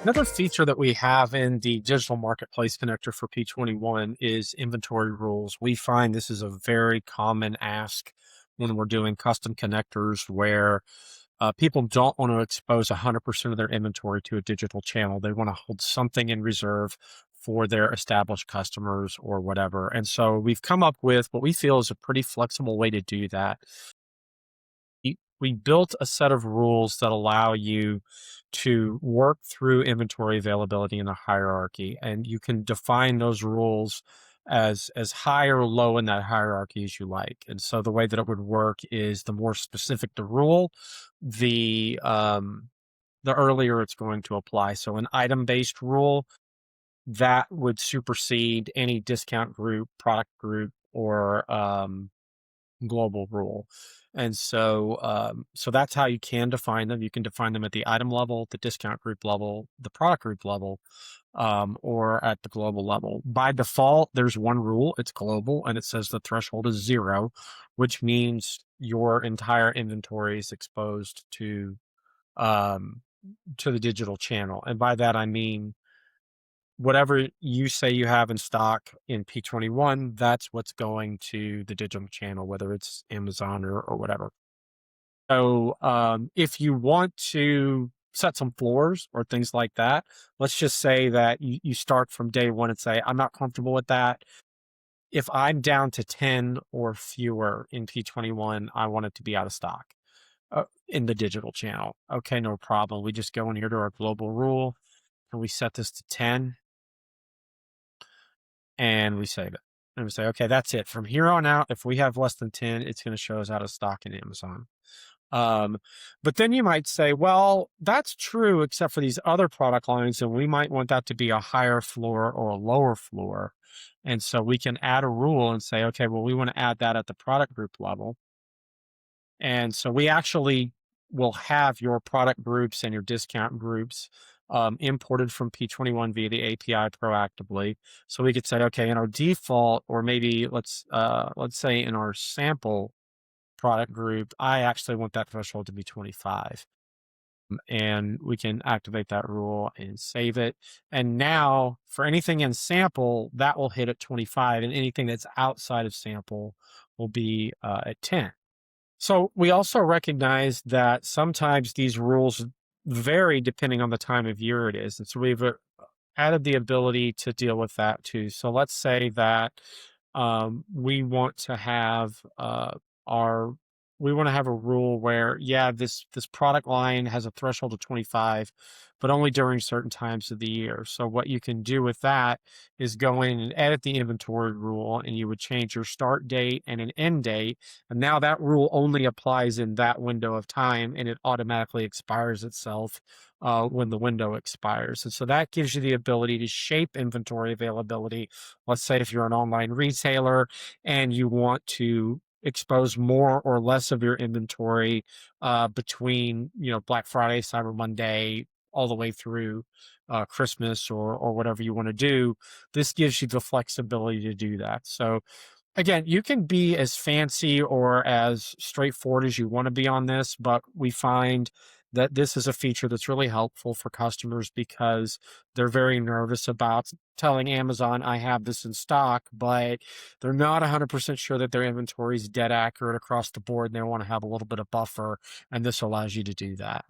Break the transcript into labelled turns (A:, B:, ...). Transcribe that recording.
A: Another feature that we have in the digital marketplace connector for P21 is inventory rules. We find this is a very common ask when we're doing custom connectors where people don't want to expose 100% of their inventory to a digital channel. They want to hold something in reserve for their established customers or whatever. And so we've come up with what we feel is a pretty flexible way to do that. We built a set of rules that allow you to work through inventory availability in a hierarchy, and you can define those rules as high or low in that hierarchy as you like. And so the way that it would work is the more specific the rule, the earlier it's going to apply. So an item-based rule that would supersede any discount group, product group, or global rule. And so that's how you can define them. You can define them at the item level, the discount group level, the product group level, or at the global level. By default, there's one rule. It's global, and it says the threshold is 0, which means your entire inventory is exposed um, to the digital channel. And by that, I mean whatever you say you have in stock in P21, that's what's going to the digital channel, whether it's Amazon or whatever. So if you want to set some floors or things like that, let's just say that you start from day one and say, I'm not comfortable with that. If I'm down to 10 or fewer in P21, I want it to be out of stock in the digital channel. Okay, no problem. We just go in here to our global rule and we set this to 10. And we save it. And we say, okay, that's it. From here on out, if we have less than 10, it's going to show us out of stock in Amazon. But then you might say, well, that's true, except for these other product lines, and we might want that to be a higher floor or a lower floor. And so we can add a rule and say, okay, well, we want to add that at the product group level. And so we actually will have your product groups and your discount groups imported from P21 via the API proactively. So we could say, okay, in our default, or maybe let's say in our sample product group, I actually want that threshold to be 25. And we can activate that rule and save it. And now for anything in sample, that will hit at 25, and anything that's outside of sample will be at 10. So we also recognize that sometimes these rules vary depending on the time of year it is. And so we've added the ability to deal with that too. So let's say that we want to have a rule where, yeah, this product line has a threshold of 25, but only during certain times of the year. So what you can do with that is go in and edit the inventory rule, and you would change your start date and an end date. And now that rule only applies in that window of time, and it automatically expires itself when the window expires. And so that gives you the ability to shape inventory availability. Let's say if you're an online retailer and you want to expose more or less of your inventory between, Black Friday, Cyber Monday, all the way through Christmas or whatever you want to do. This gives you the flexibility to do that. So again, you can be as fancy or as straightforward as you want to be on this, but we find that this is a feature that's really helpful for customers because they're very nervous about telling Amazon, I have this in stock, but they're not 100% sure that their inventory is dead accurate across the board, and they want to have a little bit of buffer, and this allows you to do that.